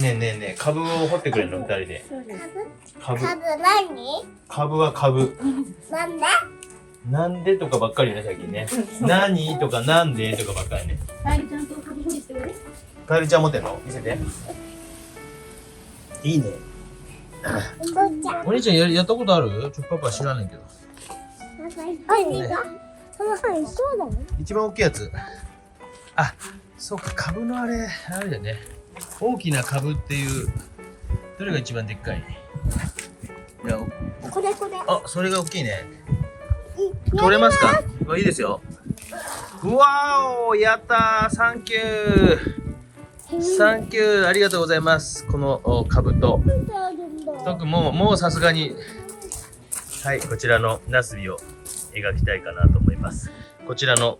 ねえねえねえ、株を掘ってくれるの二人で。株何？株は株。なんで？なんでとかばっかりね、最近ね。何とかなんでとかばっかりね。カエルちゃんと株掘りしてくれ。カエルちゃん持ってんの見せて。いいね。お兄ちゃんやったことある？パパ知らないけど。何が？その範囲そうだね。一番大きいやつ。あ、そうか、株のあれだね。大きな株っていう、どれが一番でっかい？いや、これ。あ、それが大きいね。取れますか？いいですよ。うわーお、やったー、サンキュー。サンキュー、ありがとうございます。この株と。特もうさすがに、はい、こちらのナスビを描きたいかなと思います。こちらの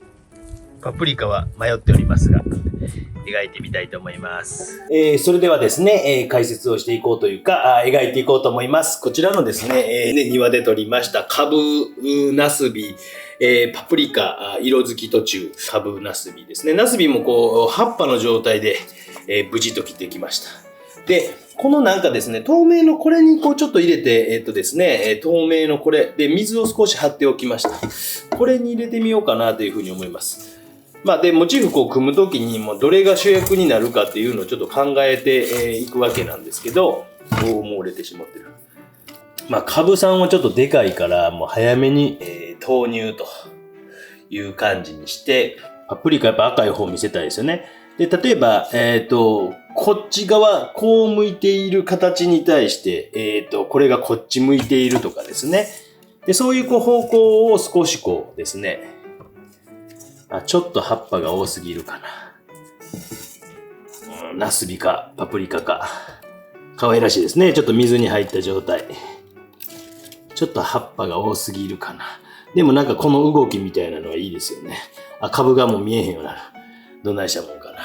パプリカは迷っておりますが、描いてみたいと思います。それではですね、解説をしていこうというか、描いていこうと思います。こちらのですね、庭で採りましたカブ、ナスビ、パプリカ、色づき途中、カブ、ナスビですね。ナスビもこう、葉っぱの状態で、無事と切ってきました。で、このなんかですね、透明のこれにこうちょっと入れて、ですね、透明のこれで水を少し張っておきました。これに入れてみようかなというふうに思います。まあで、モチーフこう組むときにもどれが主役になるかっていうのをちょっと考えていくわけなんですけど、もう折れてしまってる。まあ、カブさんはちょっとでかいから、もう早めに、投入という感じにして、パプリカやっぱ赤い方見せたいですよね。で、例えば、こっち側、こう向いている形に対して、これがこっち向いているとかですね。で、そういうこう方向を少しこうですね、ちょっと葉っぱが多すぎるかな。ナスビかパプリカか。可愛らしいですね。ちょっと水に入った状態。ちょっと葉っぱが多すぎるかな。でもなんかこの動きみたいなのはいいですよね。株がもう見えへんようになる。どないしたもんかな。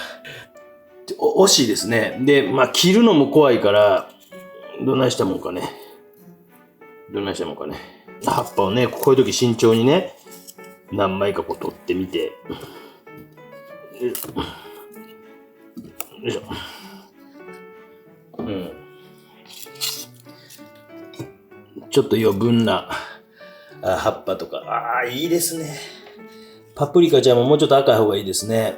惜しいですね。で、まあ切るのも怖いから、どないしたもんかね。葉っぱをね、こういう時慎重にね、何枚かこう取ってみて。よいしょ。ちょっと余分な葉っぱとか。いいですね。パプリカちゃんももうちょっと赤い方がいいですね。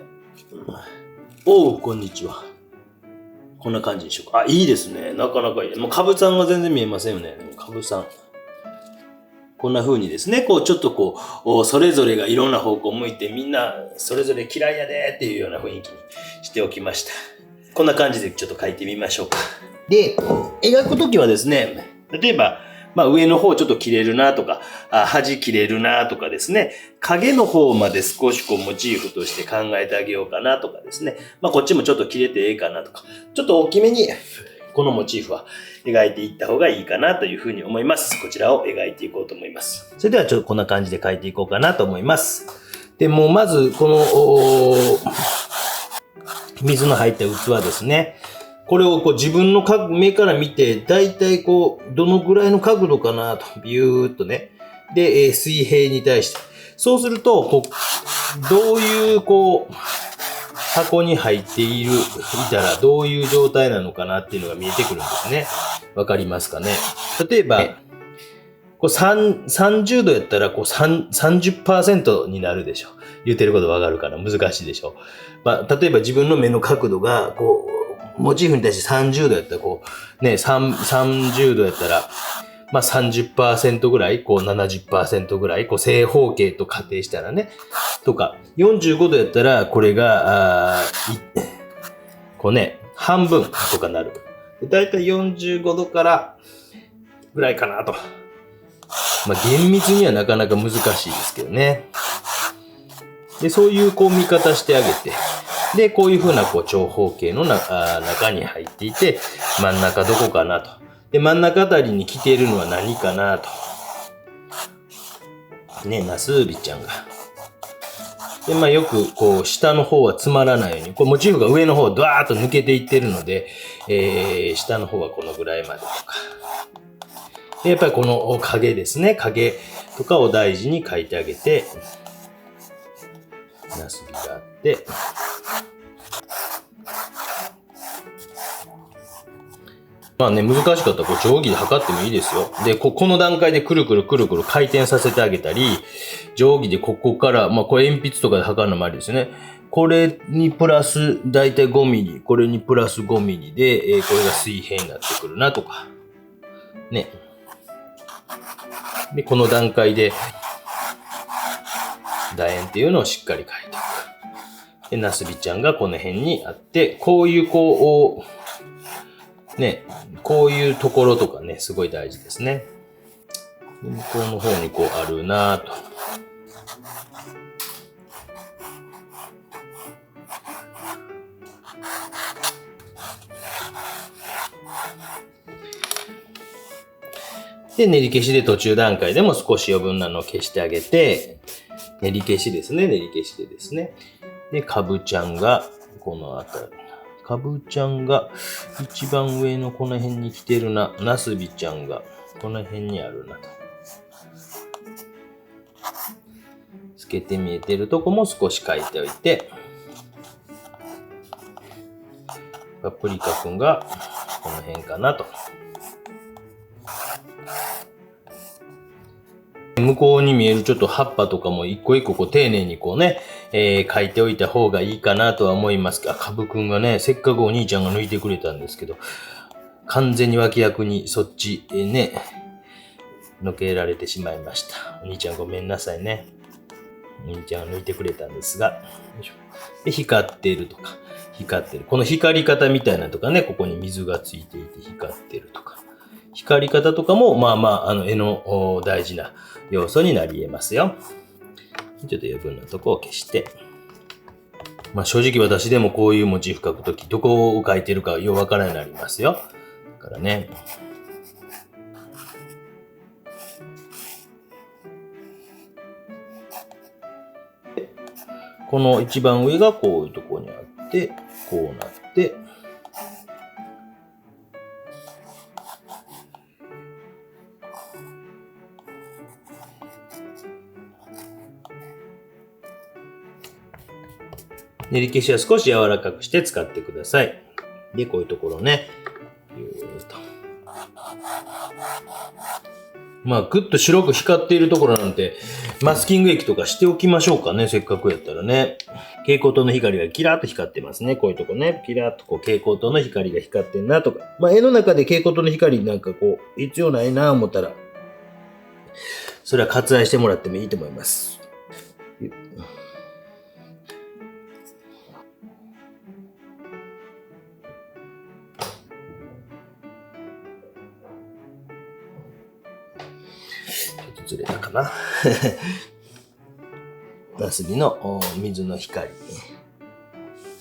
おう、こんにちは。こんな感じでしょうか。いいですね。なかなかいい。もうカブさんが全然見えませんよね。カブさん。こんな風にですね、こうちょっとこう、それぞれがいろんな方向を向いてみんなそれぞれ嫌いやでっていうような雰囲気にしておきました。こんな感じでちょっと描いてみましょうか。で、描くときはですね、例えば、上の方ちょっと切れるなとか、端切れるなとかですね、影の方まで少しこうモチーフとして考えてあげようかなとかですね、こっちもちょっと切れてええかなとか、ちょっと大きめにこのモチーフは描いていった方がいいかなというふうに思います。こちらを描いていこうと思います。それではちょっとこんな感じで描いていこうかなと思います。で、もうまずこの水の入った器ですね。これをこう自分の目から見て、だいたいこう、どのぐらいの角度かなと、ビューっとね。で、水平に対して。そうすると、こう、どういうこう、箱に入っていたらどういう状態なのかなっていうのが見えてくるんですね。わかりますかね。例えば、こう30度やったらこう30% になるでしょ。言ってることわかるかな？難しいでしょ。例えば自分の目の角度が、こう、モチーフに対して30度やったら、こう、ね、30度やったら、30% ぐらい、こう70% ぐらい、こう正方形と仮定したらね、とか、45度やったら、これが、こうね、半分とかなる。だいたい45度からぐらいかなと。厳密にはなかなか難しいですけどね。で、そういうこう見方してあげて、で、こういう風なこう長方形の中に入っていて、真ん中どこかなと。で、真ん中あたりに来ているのは何かなと。ね、ナスビちゃんが。で、よくこう下の方は詰まらないように、こうモチーフが上の方ドワーッと抜けていってるので、下の方はこのぐらいまでとか。で、やっぱりこの影ですね。影とかを大事に描いてあげて、ナスビがあって、まあね、難しかったらこう定規で測ってもいいですよ。で、この段階でくるくる回転させてあげたり、定規でここから、まあこれ鉛筆とかで測るのもありですよね。これにプラスだいたい5ミリ、これにプラス5ミリで、これが水平になってくるなとか。ね。で、この段階で、楕円っていうのをしっかり書いておく。で、なすびちゃんがこの辺にあって、こういうね、こういうところとかね、すごい大事ですね。で向こうの方にこうあるなぁと。で、練り消しで途中段階でも少し余分なのを消してあげて、練り消しですね、練り消しでですね。で、かぶちゃんが、この辺り。かぶちゃんが一番上のこの辺に来てるな。なすびちゃんがこの辺にあるなと。透けて見えてるとこも少し書いておいて、パプリカくんがこの辺かなと。向こうに見えるちょっと葉っぱとかも一個一個こう丁寧にこうね、書いておいた方がいいかなとは思いますが、かぶくんがね、せっかくお兄ちゃんが抜いてくれたんですけど、完全に脇役にそっち、ね、のけられてしまいました。お兄ちゃんごめんなさいね。お兄ちゃんが抜いてくれたんですが、で光っているとか、光ってる。この光り方みたいなとかね、ここに水がついていて光ってるとか。光り方とかも、まあまあ、絵の大事な要素になり得ますよ。ちょっと余分なとこを消して。まあ正直私でもこういうモチーフ描くとき、どこを描いてるかようわからないようになりますよ。だからね。この一番上がこういうところにあって、こうなって、練り消しは少し柔らかくして使ってください。で、こういうところね。まあ、ぐっと白く光っているところなんて、マスキング液とかしておきましょうかね。せっかくやったらね。蛍光灯の光がキラーっと光ってますね。こういうとこね。キラーっとこう蛍光灯の光が光ってんなとか。まあ、絵の中で蛍光灯の光なんかこう、必要ないなぁ思ったら、それは割愛してもらってもいいと思います。ずれたかな。なすびの水の光。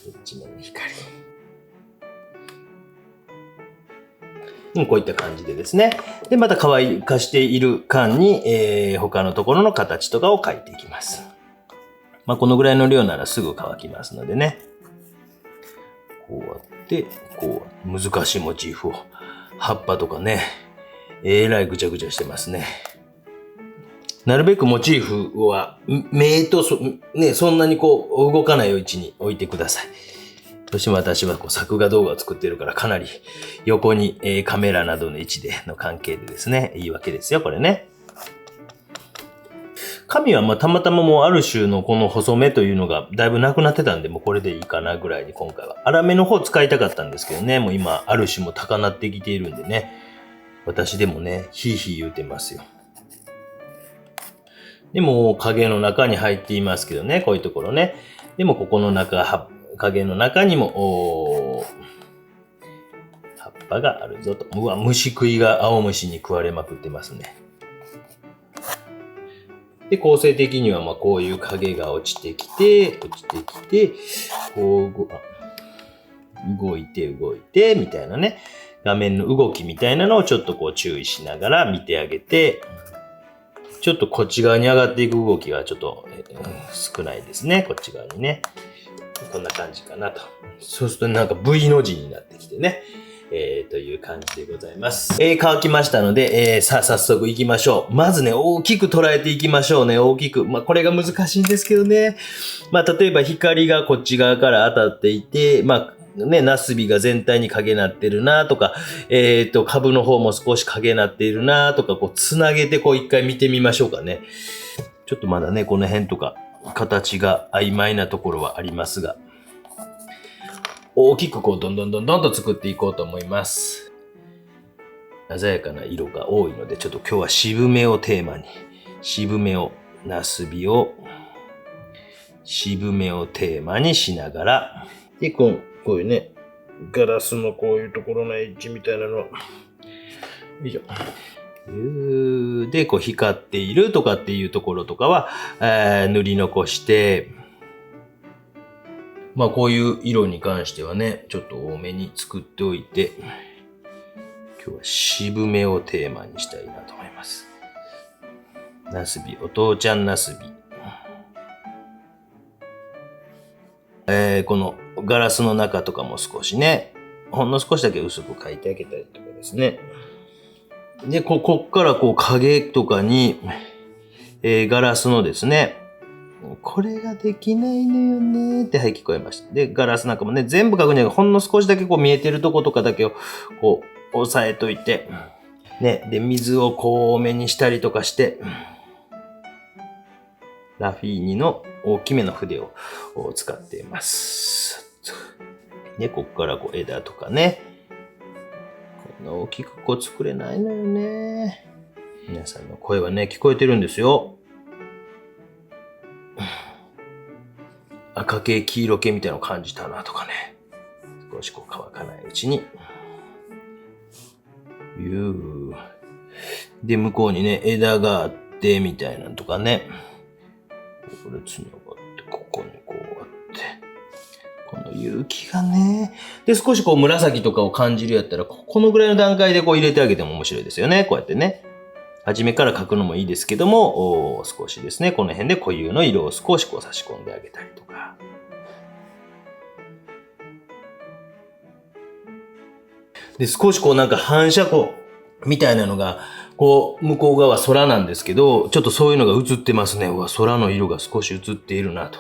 そっちの光。こういった感じでですね。で、また乾かしている間に、他のところの形とかを描いていきます。まあ、このぐらいの量ならすぐ乾きますのでね。こうやって、こう、難しいモチーフを。葉っぱとかね。えらいぐちゃぐちゃしてますね。なるべくモチーフは、目とそんなにこう、動かない位置に置いてください。どうしても私はこう作画動画を作ってるからかなり横に、カメラなどの位置での関係でですね、いいわけですよ、これね。紙はまあたまたまもうある種のこの細めというのがだいぶなくなってたんで、もうこれでいいかなぐらいに今回は。粗めの方使いたかったんですけどね、もう今ある種も高なってきているんでね、私でもね、ヒーヒー言うてますよ。でも影の中に入っていますけどね、こういうところね。でもここの中、影の中にも、葉っぱがあるぞと。うわ、虫食いが青虫に食われまくってますね。で、構成的にはまあこういう影が落ちてきて、こう動いて、みたいなね。画面の動きみたいなのをちょっとこう注意しながら見てあげて、ちょっとこっち側に上がっていく動きがちょっと少ないですね。こっち側にね。こんな感じかなと。そうするとなんか V の字になってきてね。という感じでございます。乾きましたので、さあ早速行きましょう。まずね、大きく捉えていきましょうね。大きく。まあこれが難しいんですけどね。まあ例えば光がこっち側から当たっていて、まあね、ナスビが全体に影なってるなとか、株の方も少し影なっているなとか、こう、つなげてこう一回見てみましょうかね。ちょっとまだね、この辺とか、形が曖昧なところはありますが、大きくこう、どんどんと作っていこうと思います。鮮やかな色が多いので、ちょっと今日は渋めをテーマに、渋めを、ナスビを、渋めをテーマにしながら、で、こういうね、ガラスのこういうところのエッジみたいなの、よいしょ。で、こう光っているとかっていうところとかは、塗り残して、まあこういう色に関してはね、ちょっと多めに作っておいて、今日は渋めをテーマにしたいなと思います。ナスビ、お父ちゃんナスビ。このガラスの中とかも少しね、ほんの少しだけ薄く描いてあげたりとかですね。で、こっからこう影とかに、ガラスのですね、これができないのよねってはい聞こえました。で、ガラスなんかもね、全部描くんじゃなくて、ほんの少しだけこう見えてるとことかだけをこう押さえといて、ね、で、水をこう多めにしたりとかして、ラフィーニの大きめの筆を使っています。で、こっからこう枝とかね、こんな大きくこう作れないのよね。皆さんの声はね、聞こえてるんですよ。赤系、黄色系みたいなのを感じたなとかね。少しこう乾かないうちに。で、向こうにね、枝があって、みたいなのとかね。これ繋がって、ここにこうあって。この勇気がね。で、少しこう紫とかを感じるやったら、このぐらいの段階でこう入れてあげても面白いですよね。こうやってね。初めから描くのもいいですけども、少しですね、この辺で固有の色を少しこう差し込んであげたりとか。で、少しこうなんか反射光みたいなのが、こう、向こう側空なんですけど、ちょっとそういうのが映ってますね。うわ、空の色が少し映っているなと。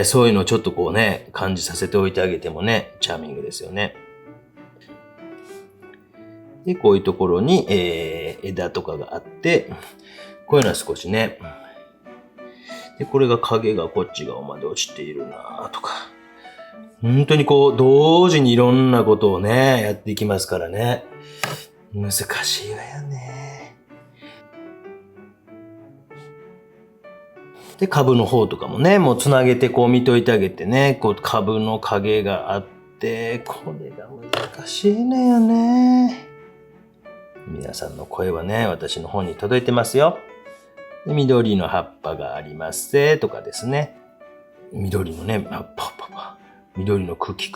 そういうのをちょっとこうね、感じさせておいてあげてもね、チャーミングですよね。で、こういうところに、枝とかがあって、こういうのは少しね。で、これが影がこっち側まで落ちているなとか。本当にこう、同時にいろんなことをね、やっていきますからね。難しいわよね。で、株の方とかもね、もうつなげてこう見といてあげてね、こう株の影があって、これが難しいのよね。皆さんの声はね、私の方に届いてますよ。で、緑の葉っぱがありますぜ、とかですね。緑のね、葉っぱ。緑の茎。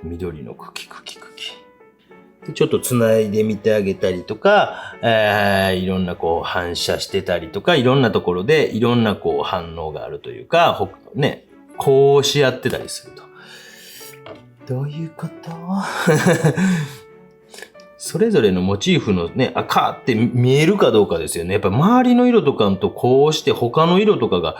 緑の茎。で、ちょっと繋いでみてあげたりとか、いろんなこう反射してたりとか、いろんなところでいろんなこう反応があるというか、ね、こうし合ってたりすると。どういうことそれぞれのモチーフのね、赤って見えるかどうかですよね。やっぱ周りの色とかとこうして他の色とかが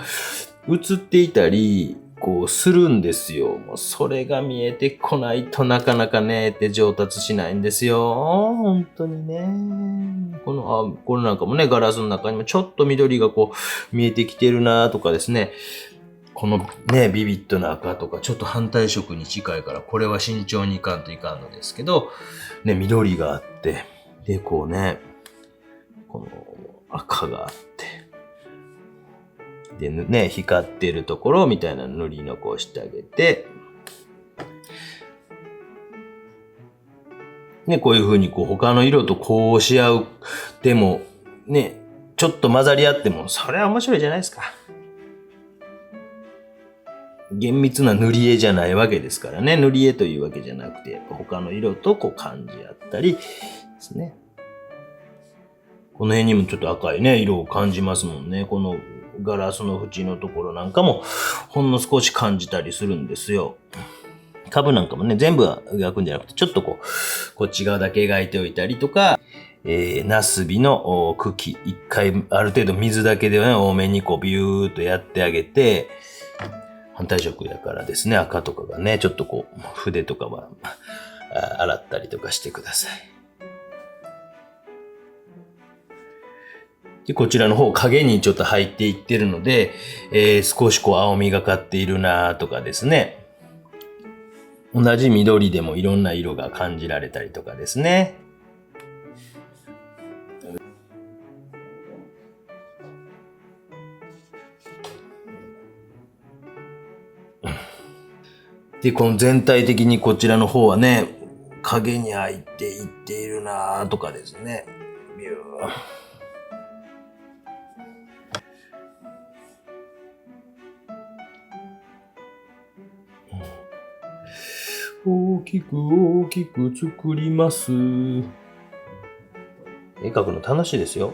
映っていたり、こうするんですよ。もうそれが見えてこないとなかなかね、って上達しないんですよ。本当にね。これなんかもね、ガラスの中にもちょっと緑がこう見えてきてるなとかですね。このね、ビビッドな赤とかちょっと反対色に近いから、これは慎重にいかんといかんのですけど、ね、緑があって、で、こうね、この赤があって、でね、光ってるところみたいなの塗り残してあげて、ね、こういう風にこう他の色とこうし合う。でも、ね、ちょっと混ざり合っても、それは面白いじゃないですか。厳密な塗り絵じゃないわけですからね。塗り絵というわけじゃなくて、他の色とこう感じ合ったりですね。この辺にもちょっと赤いね、色を感じますもんね。このガラスの縁のところなんかもほんの少し感じたりするんですよ。株なんかもね、全部描くんじゃなくて、ちょっとこっち側だけ描いておいたりとか、ナスビの茎、一回ある程度水だけでね、多めにこうビューっとやってあげて、反対色やからですね、赤とかがね、ちょっとこう、筆とかは洗ったりとかしてください。で、こちらの方、影にちょっと入っていってるので、少しこう、青みがかっているなとかですね。同じ緑でもいろんな色が感じられたりとかですね。で、この全体的にこちらの方はね、影に入っていっているなとかですね。ビュー。大きく大きく作ります。絵描くの楽しいですよ。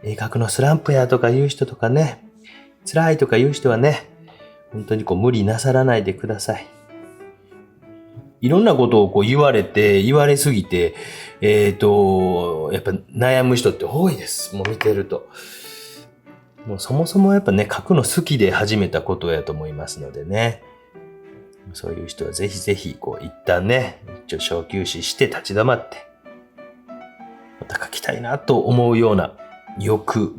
絵描くのスランプやとか言う人とかね、辛いとか言う人はね、本当にこう無理なさらないでください。いろんなことをこう言われすぎて、やっぱ悩む人って多いです。もう見てると。もうそもそもやっぱね、描くの好きで始めたことやと思いますのでね。そういう人はぜひぜひ、こう、一旦ね、小休止して立ち止まって、また書きたいなと思うような欲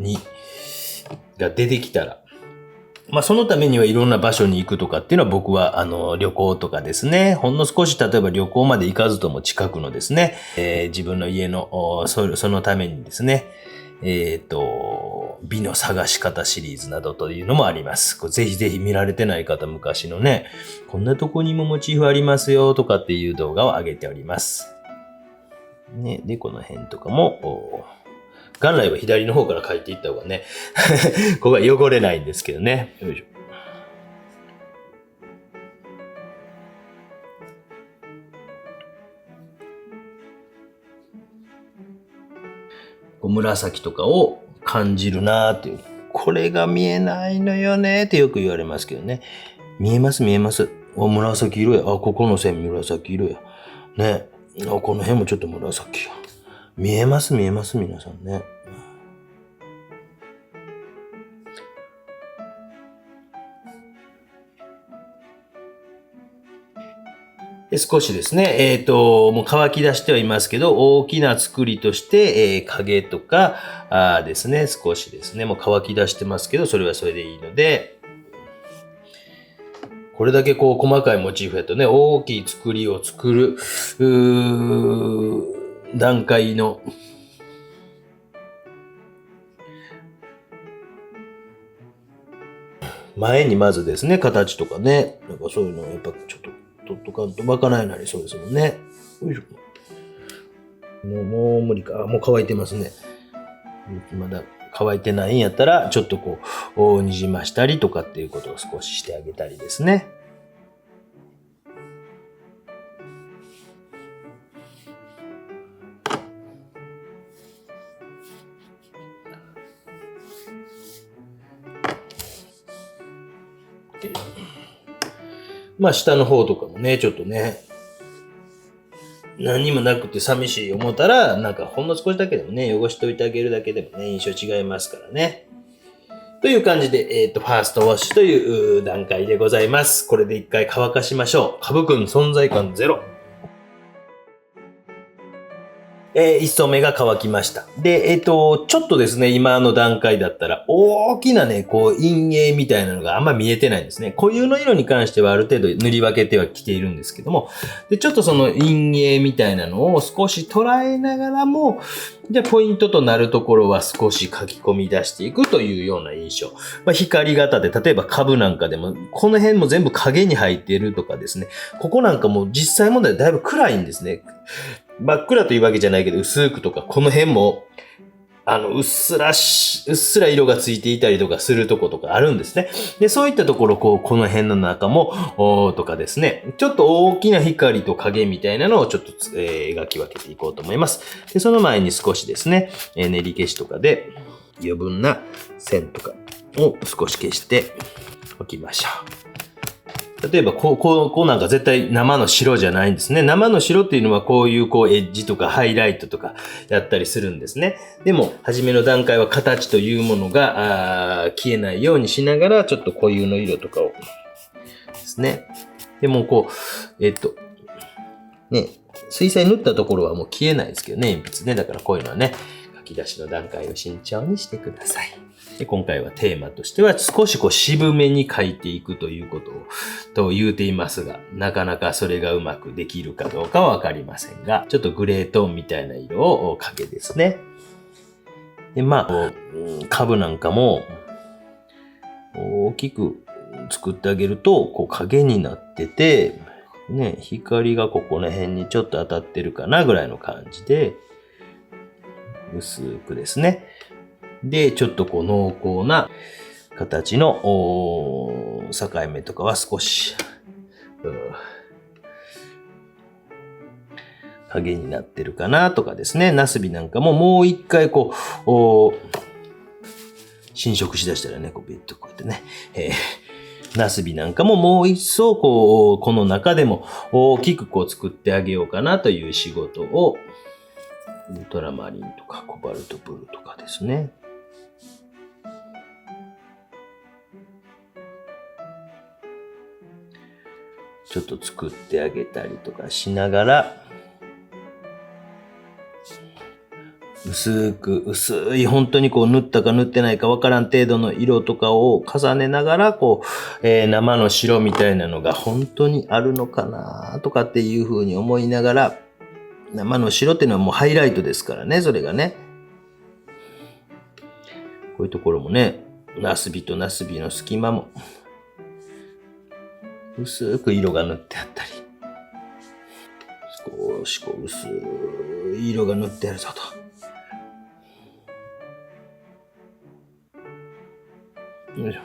が出てきたら、まあそのためにはいろんな場所に行くとかっていうのは僕は旅行とかですね、ほんの少し例えば旅行まで行かずとも近くのですね、自分の家のそのためにですね、美の探し方シリーズなどというのもあります。これぜひぜひ見られてない方、昔のね、こんなとこにもモチーフありますよとかっていう動画を上げております。ね、で、この辺とかも、元来は左の方から描いていった方がね、ここは汚れないんですけどね。よいしょ。紫とかを感じるなーっていう。これが見えないのよねってよく言われますけどね。見えます見えます。紫色や。ここの線紫色や。ね。この辺もちょっと紫や。見えます見えます皆さんね。で少しですね、もう乾き出してはいますけど、大きな作りとして、影とかですね、少しですね、もう乾き出してますけど、それはそれでいいので、これだけこう細かいモチーフやとね、大きい作りを作る、段階の、前にまずですね、形とかね、なんかそういうのをやっぱちょっと取っとかんとまかないなりそうですもんね。よいしょ。もう無理か。もう乾いてますね。まだ乾いてないんやったら、ちょっとこう、にじましたりとかっていうことを少ししてあげたりですね。まあ下の方とかもね、ちょっとね、何にもなくて寂しい思ったら、なんかほんの少しだけでもね、汚しといてあげるだけでもね、印象違いますからね。という感じで、ファーストウォッシュという段階でございます。これで一回乾かしましょう。カブくん存在感ゼロ。一層目が乾きました。で、ちょっとですね、今の段階だったら、大きなね、こう、陰影みたいなのがあんま見えてないんですね。固有の色に関してはある程度塗り分けてはきているんですけども、で、ちょっとその陰影みたいなのを少し捉えながらも、じゃあポイントとなるところは少し書き込み出していくというような印象。まあ、光型で、例えば株なんかでも、この辺も全部影に入っているとかですね、ここなんかも実際問題だいぶ暗いんですね。真っ暗というわけじゃないけど、薄くとか、この辺も、うっすら色がついていたりとかするとことかあるんですね。で、そういったところ、この辺の中も、とかですね、ちょっと大きな光と影みたいなのをちょっと、描き分けていこうと思います。で、その前に少しですね、練り消しとかで余分な線とかを少し消しておきましょう。例えばこうなんか絶対生の白じゃないんですね。生の白っていうのはこういうエッジとかハイライトとかやったりするんですね。でも、初めの段階は形というものが消えないようにしながら、ちょっと固有の色とかをですね。でもね、水彩塗ったところはもう消えないですけどね、鉛筆ね。だからこういうのはね、書き出しの段階を慎重にしてください。で、今回はテーマとしては少し渋めに書いていくということと言うていますが、なかなかそれがうまくできるかどうかはわかりませんが、ちょっとグレートーンみたいな色を影ですね。で、株なんかも大きく作ってあげると、影になってて、ね、光がここら辺にちょっと当たってるかなぐらいの感じで、薄くですね。で、ちょっと濃厚な形の境目とかは少し、影になってるかなとかですね。ナスビなんかももう一回侵食しだしたらね、ビッとこうやってね、ナスビなんかももう一層この中でも大きく作ってあげようかなという仕事を、ウルトラマリンとかコバルトブルーとかですね。ちょっと作ってあげたりとかしながら、薄い、本当に塗ったか塗ってないかわからん程度の色とかを重ねながら、生の白みたいなのが本当にあるのかなとかっていう風に思いながら、生の白っていうのはもうハイライトですからね、それがね。こういうところもね、ナスビとナスビの隙間も、薄く色が塗ってあったり、少し薄い色が塗ってあるぞと。よいしょ。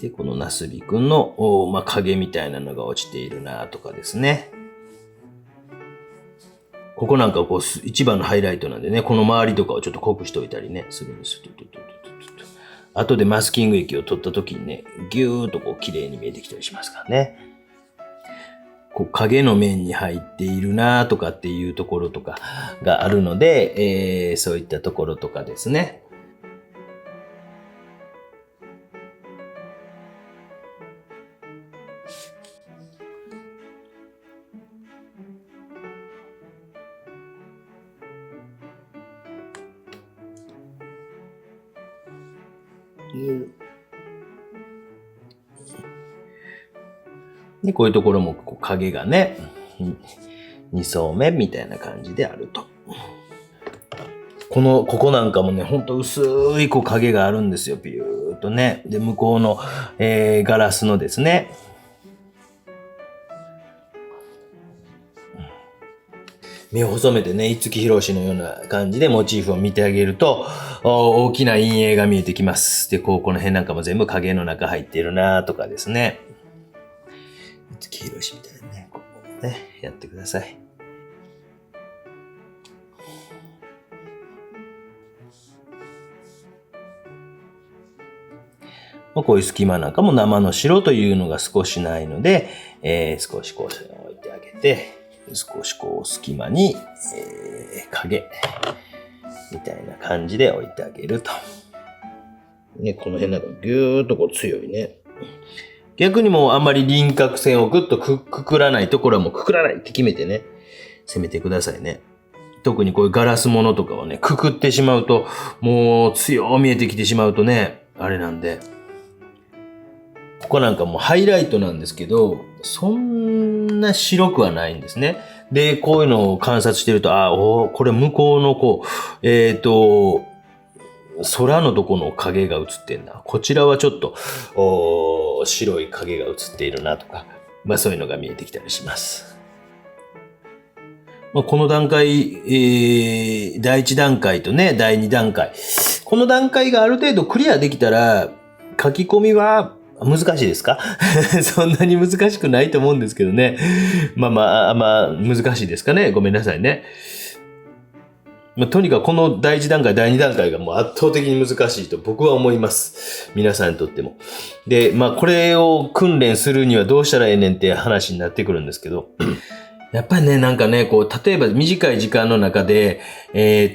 で、このナスビくんの、影みたいなのが落ちているなとかですね。ここなんか一番のハイライトなんでね、この周りとかをちょっと濃くしておいたりね、するんです。後でマスキング液を取った時にね、ギューッと綺麗に見えてきたりしますからね。影の面に入っているなとかっていうところとかがあるので、そういったところとかですね。で、こういうところも影がね、2層目みたいな感じであると。ここなんかもね、ほんと薄い影があるんですよ、ビューっとね。で、向こうの、ガラスのですね、目を細めてね、五木ひろしのような感じでモチーフを見てあげると、大きな陰影が見えてきます。で、この辺なんかも全部影の中入っているなとかですね。五木ひろしみたいなね、やってください。こういう隙間なんかも生の白というのが少しないので、少し置いてあげて、少し隙間に、影みたいな感じで置いてあげると。ね、この辺なんかぎゅーっと強いね。逆にもうあんまり輪郭線をぐっとくくらないところはもうくくらないって決めてね、攻めてくださいね。特にこういうガラスものとかはね、くくってしまうと、もう強見えてきてしまうとね、あれなんで。ここなんかもうハイライトなんですけど、そんな白くはないんですね。で、こういうのを観察してると、これ向こうの空のとこの影が映ってんな。こちらはちょっと、白い影が映っているなとか、そういうのが見えてきたりします。この段階、第1段階とね、第2段階。この段階がある程度クリアできたら、書き込みは難しいですかそんなに難しくないと思うんですけどね。難しいですかね。ごめんなさいね。とにかくこの第1段階、第2段階がもう圧倒的に難しいと僕は思います。皆さんにとっても。で、これを訓練するにはどうしたらええねんって話になってくるんですけど、やっぱりね、なんかね、例えば短い時間の中で、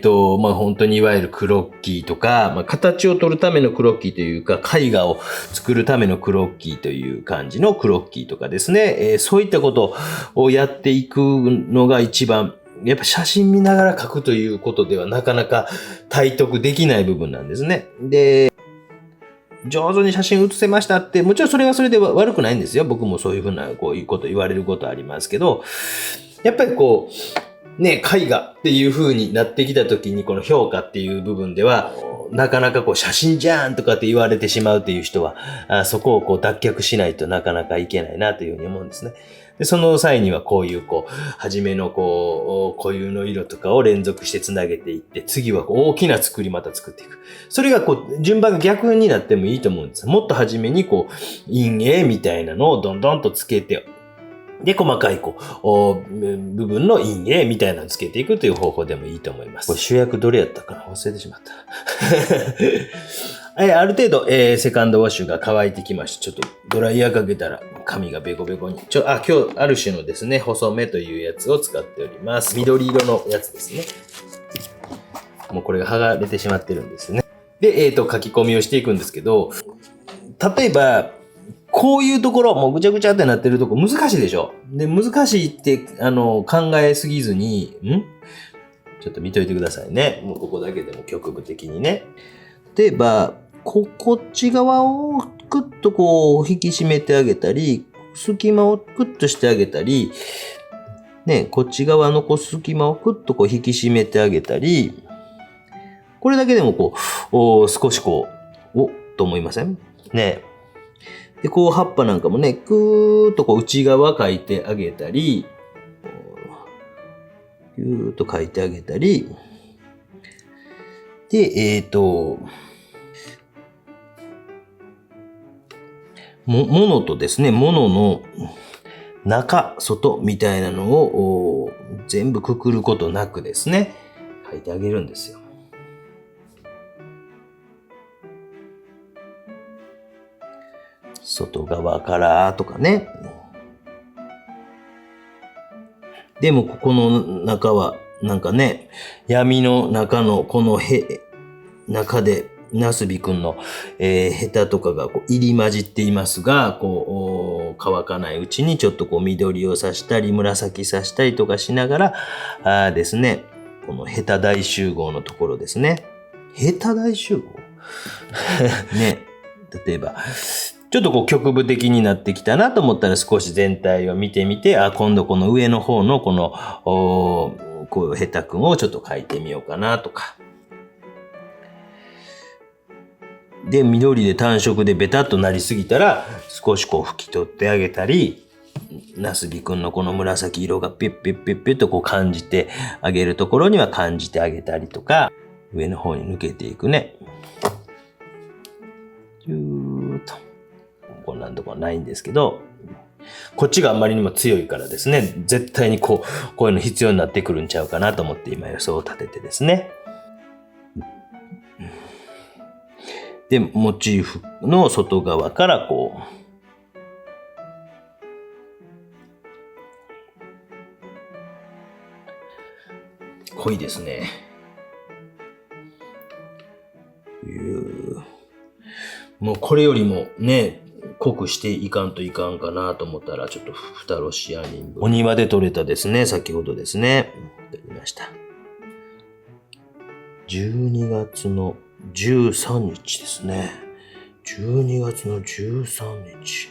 本当にいわゆるクロッキーとか、形を取るためのクロッキーというか、絵画を作るためのクロッキーという感じのクロッキーとかですね、そういったことをやっていくのが一番、やっぱ写真見ながら描くということではなかなか体得できない部分なんですね。で、上手に写真写せましたって、もちろんそれはそれで悪くないんですよ。僕もそういうふうな、こういうこと言われることありますけど、やっぱり絵画っていう風になってきた時にこの評価っていう部分では、なかなか写真じゃんとかって言われてしまうっていう人は、そこを脱却しないとなかなかいけないなというふうに思うんですね。で、その際にはこういう初めの固有の色とかを連続してつなげていって、次は大きな作りまた作っていく。それが順番が逆になってもいいと思うんです。もっと初めに陰影みたいなのをどんどんとつけて、で、細かい部分の陰影みたいなのをつけていくという方法でもいいと思います。これ主役どれやったかな忘れてしまった。ある程度、セカンドウォッシュが乾いてきました。ちょっとドライヤーかけたら髪がベコベコに。今日ある種のですね、細めというやつを使っております。緑色のやつですね。もうこれが剥がれてしまってるんですね。で、書き込みをしていくんですけど、例えば、こういうところ、もうぐちゃぐちゃってなってるとこ難しいでしょ。で、難しいって、考えすぎずに、ちょっと見といてくださいね。もうここだけでも局部的にね。例えば、こっち側をクッと引き締めてあげたり、隙間をクッとしてあげたり、ね、こっち側の隙間をクッと引き締めてあげたり、これだけでも少しと思いませんね。で、葉っぱなんかもね、くーっと内側描いてあげたり、ぎゅーっと描いてあげたり、で、物とですね、物の中、外みたいなのを全部くくることなくですね、描いてあげるんですよ。外側からとかね。でもここの中はなんかね、闇の中のこの中でナスビくんの、ヘタとかが入り混じっていますが、乾かないうちにちょっと緑を刺したり紫刺したりとかしながらですね、このヘタ大集合のところですね。ヘタ大集合ね、例えばちょっと局部的になってきたなと思ったら少し全体を見てみて、今度この上の方のこういうヘタくんをちょっと描いてみようかなとか。で、緑で単色でベタっとなりすぎたら、少し拭き取ってあげたり、ナスビくんのこの紫色がピュッピュッピュッピュッと感じてあげるところには感じてあげたりとか、上の方に抜けていくね。ぎゅーっと。こんなんとこはないんですけど、こっちがあんまりにも強いからですね、絶対にこういうの必要になってくるんちゃうかなと思って今予想を立ててですね。で、モチーフの外側から濃いですね。もうこれよりもね、濃くしていかんといかんかなと思ったら、ちょっとフタロシアニン。お庭で採れたですね、先ほどですね、採りました。12月の13日ですね。12月の13日。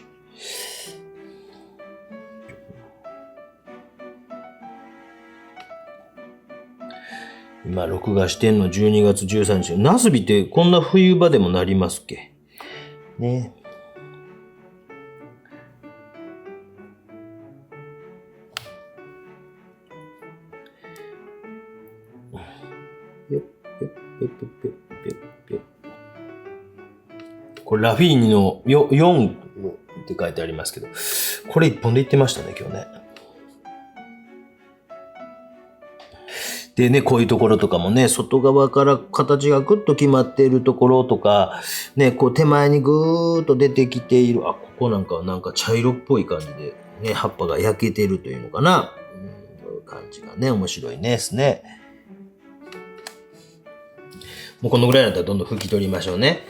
今、録画してんの12月13日。ナスビってこんな冬場でもなりますっけね。これラフィーニの4って書いてありますけど、これ1本でいってましたね、今日ね。でね、こういうところとかもね、外側から形がぐっと決まっているところとか、ね、こう手前にぐーっと出てきている、ここなんか茶色っぽい感じで、ね、葉っぱが焼けてるというのかな。こういう感じがね、面白いですね。もうこのぐらいだったらどんどん拭き取りましょうね。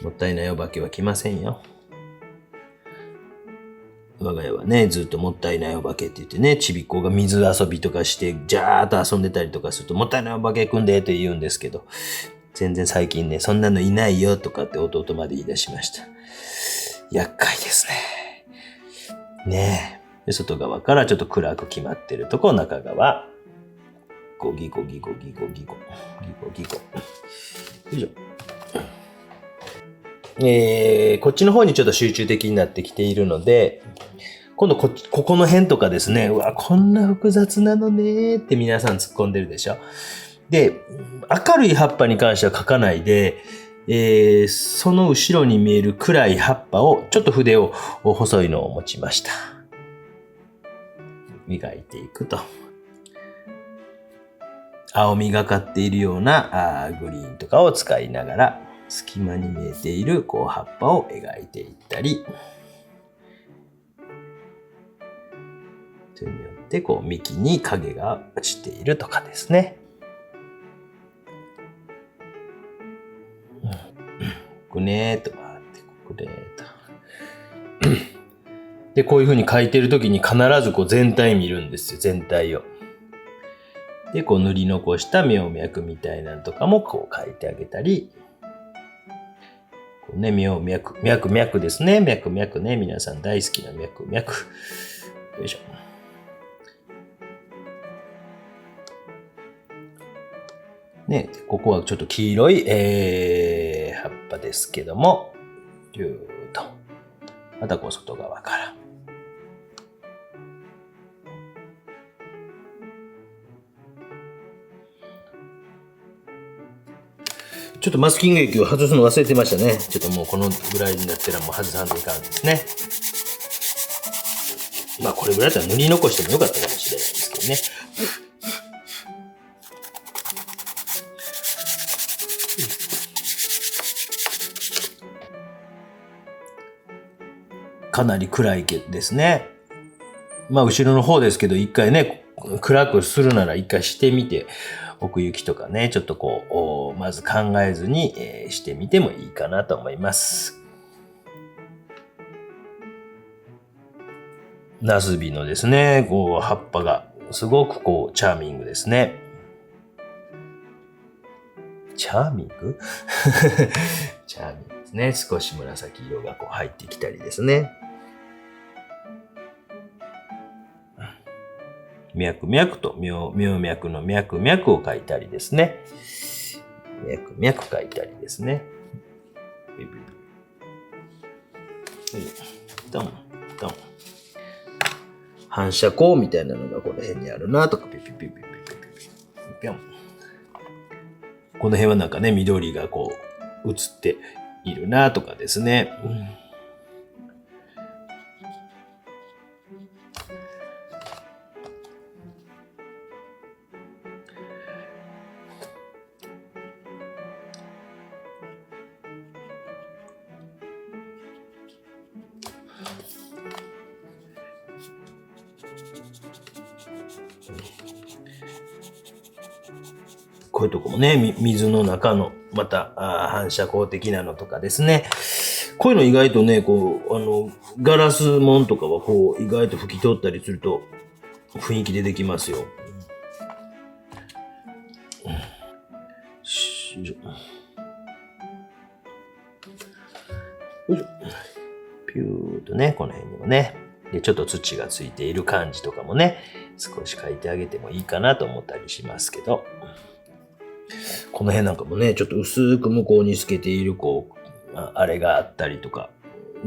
もったいないお化けは来ませんよ。我が家はね、ずっともったいないお化けって言ってね、ちびっこが水遊びとかして、ジャーっと遊んでたりとかすると、もったいないお化けくんでって言うんですけど、全然最近ね、そんなのいないよとかって弟まで言い出しました。厄介ですね。ねえ。で外側からちょっと暗く決まってるとこ、中側。ゴギゴギゴギゴギゴ。ギゴギゴ。よいしょ。こっちの方にちょっと集中的になってきているので、今度ここの辺とかですね、うわ、こんな複雑なのねーって皆さん突っ込んでるでしょ。で、明るい葉っぱに関しては描かないで、その後ろに見える暗い葉っぱを、ちょっと筆を細いのを持ちました。磨いていくと。青みがかっているようなグリーンとかを使いながら、隙間に見えているこう葉っぱを描いていったり、それによってこう幹に影が落ちているとかですね。こねーとかってこれと。でこういう風に描いてるときに必ずこう全体見るんですよ、全体を。でこう塗り残した葉脈みたいなのとかもこう描いてあげたり。ね、葉脈、脈ですね。脈ね。皆さん大好きな脈。よいしょ。ね、ここはちょっと黄色い、葉っぱですけども、ぎゅーっと。またこう外側から。ちょっとマスキング液を外すの忘れてましたね。ちょっともうこのぐらいになったらもう外さんといかんですね。まあこれぐらいだったら塗り残してもよかったかもしれないですけどね。かなり暗いですね。まあ後ろの方ですけど一回ね、暗くするなら一回してみて、奥行きとかね、ちょっとこう、まず考えずに、してみてもいいかなと思います。ナスビのですね、こう葉っぱがすごくこうチャーミングですね。チャーミングチャーミングですね。少し紫色がこう入ってきたりですね。脈と葉脈の脈を書いたりですね。脈書いたりですね。ドン。反射光みたいなのがこの辺にあるなとか、ピョン。この辺はなんかね、緑がこう映っているなとかですね。こういうとこもね、水の中の、また反射光的なのとかですね。こういうの意外とね、こう、ガラス門とかはこう、意外と拭き取ったりすると、雰囲気出てきますよ。よいしょ。ピューっとね、この辺にもね。で、ちょっと土がついている感じとかもね、少し描いてあげてもいいかなと思ったりしますけど。この辺なんかもね、ちょっと薄く向こうに透けている、こう、あれがあったりとか、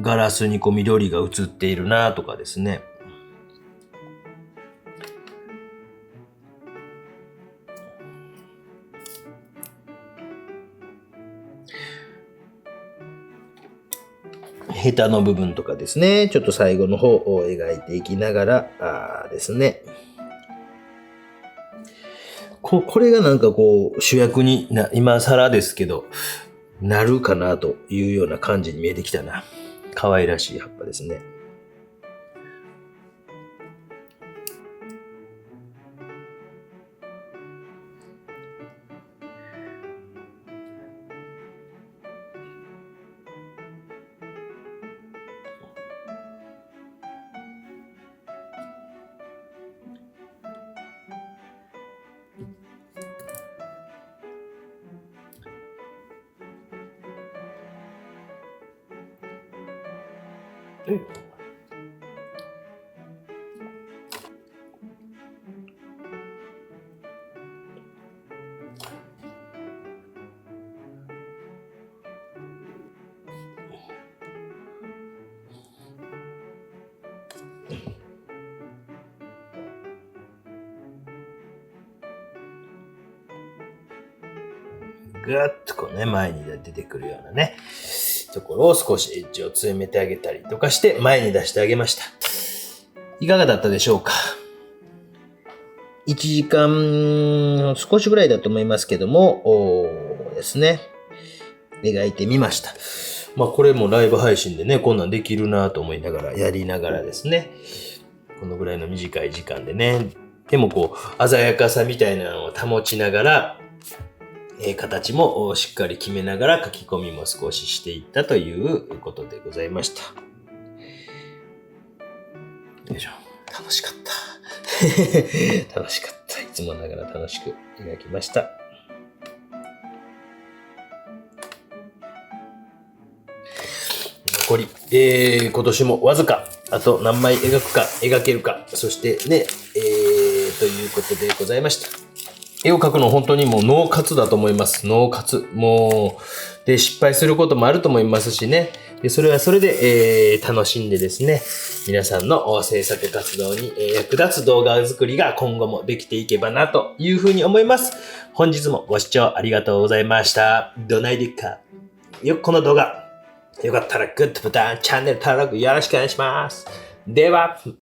ガラスにこう緑が映っているなとかですね。ヘタの部分とかですね、ちょっと最後の方を描いていきながらですね。これがなんかこう主役に今更ですけど、なるかなというような感じに見えてきたな。可愛らしい葉っぱですね。ぐーっとこうね、前に出てくるようなね、ところを少しエッジを強めてあげたりとかして前に出してあげました。いかがだったでしょうか？1時間少しぐらいだと思いますけども、ですね、描いてみました。まあこれもライブ配信でね、こんなんできるなと思いながら、やりながらですね、このぐらいの短い時間でね、でもこう、鮮やかさみたいなのを保ちながら、形もしっかり決めながら書き込みも少ししていったということでございました。よいしょ。楽しかった。楽しかった。いつもながら楽しく描きました。残り、今年もわずか、あと何枚描くか、描けるか、そしてね、ということでございました。絵を描くの本当にもう脳活だと思います。脳活。もう、で、失敗することもあると思いますしね。で、それはそれで、楽しんでですね、皆さんの制作活動に役立つ動画作りが今後もできていけばなというふうに思います。本日もご視聴ありがとうございました。どないでっか。この動画、よかったらグッドボタン、チャンネル登録よろしくお願いします。では、